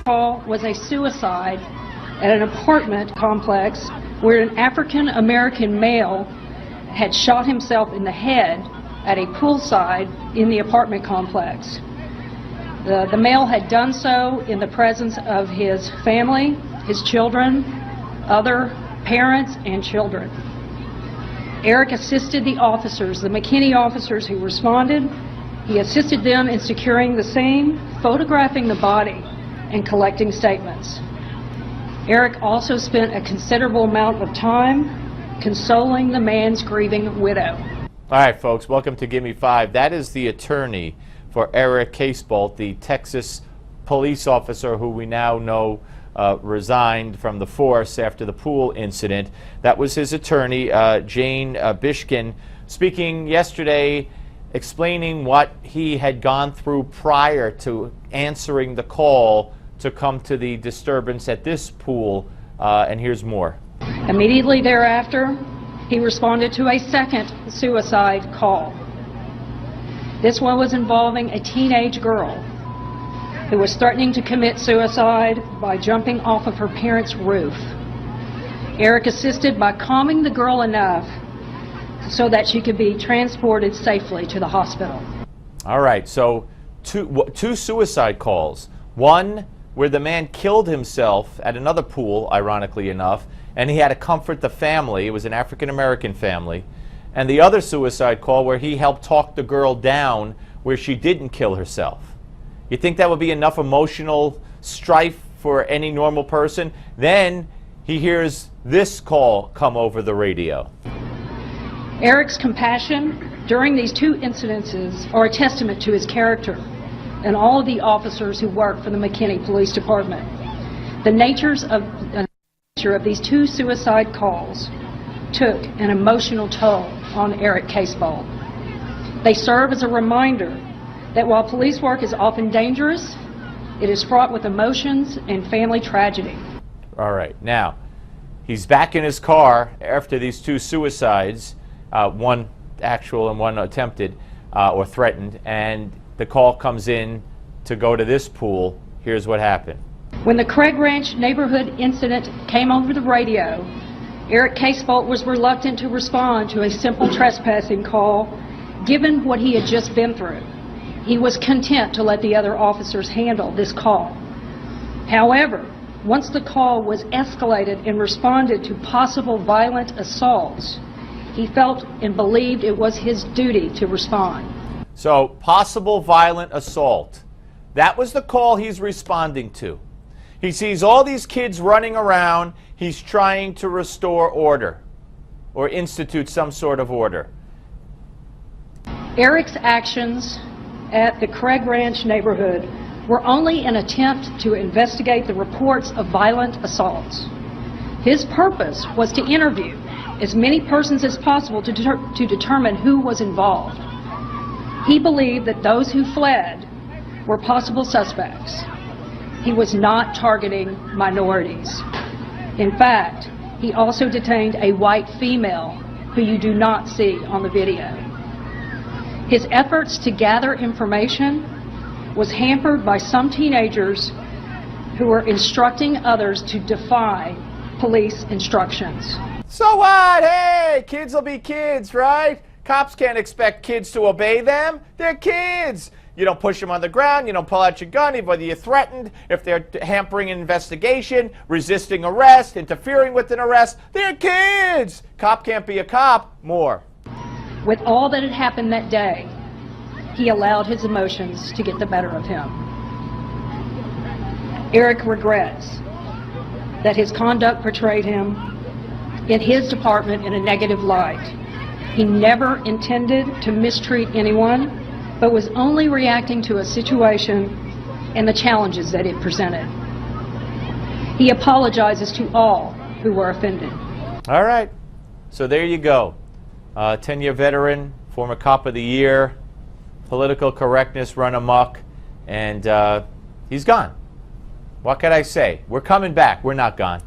call was a suicide at an apartment complex where an African American male had shot himself in the head at a poolside in the apartment complex. The male had done so in the presence of his family, his children, other parents, and children. Eric assisted the officers, the McKinney officers who responded. He assisted them in securing the scene, photographing the body, and collecting statements. Eric also spent a considerable amount of time consoling the man's grieving widow. All right, folks, welcome to Gimme 5. That is the attorney for Eric Casebolt, the Texas police officer who we now know resigned from the force after the pool incident. That was his attorney, Jane Bishkin, speaking yesterday, explaining what he had gone through prior to answering the call to come to the disturbance at this pool, and here's more. Immediately thereafter, he responded to a second suicide call. This one was involving a teenage girl who was threatening to commit suicide by jumping off of her parents' roof. Eric assisted by calming the girl enough so that she could be transported safely to the hospital. All right, so two suicide calls. One where the man killed himself at another pool, ironically enough, and he had to comfort the family. It was an African-American family. And the other suicide call where he helped talk the girl down where she didn't kill herself. You think that would be enough emotional strife for any normal person? Then he hears this call come over the radio. Eric's compassion during these two incidences are a testament to his character and all of the officers who work for the McKinney Police Department. The nature of these two suicide calls took an emotional toll on Eric Casebolt. They serve as a reminder that while police work is often dangerous, it is fraught with emotions and family tragedy. All right, now, he's back in his car after these two suicides, one actual and one attempted or threatened, and the call comes in to go to this pool. Here's what happened. When the Craig Ranch neighborhood incident came over the radio, Eric Casebolt was reluctant to respond to a simple trespassing call, given what he had just been through. He was content to let the other officers handle this call. However, once the call was escalated and responded to possible violent assaults, he felt and believed it was his duty to respond. So, possible violent assault. That was the call he's responding to. He sees all these kids running around. He's trying to restore order or institute some sort of order. Eric's actions at the Craig Ranch neighborhood were only an attempt to investigate the reports of violent assaults. His purpose was to interview as many persons as possible to determine who was involved. He believed that those who fled were possible suspects. He was not targeting minorities. In fact, he also detained a white female who you do not see on the video. His efforts to gather information was hampered by some teenagers who were instructing others to defy police instructions. So what? Hey, kids will be kids, right? Cops can't expect kids to obey them. They're kids. You don't push them on the ground. You don't pull out your gun, whether you're threatened, if they're hampering an investigation, resisting arrest, interfering with an arrest. They're kids. Cop can't be a cop. More. With all that had happened that day, he allowed his emotions to get the better of him. Eric regrets that his conduct portrayed him in his department in a negative light. He never intended to mistreat anyone, but was only reacting to a situation and the challenges that it presented. He apologizes to all who were offended. All right. So there you go. 10-year veteran, former cop of the year, political correctness run amok, and he's gone. What could I say? We're coming back. We're not gone.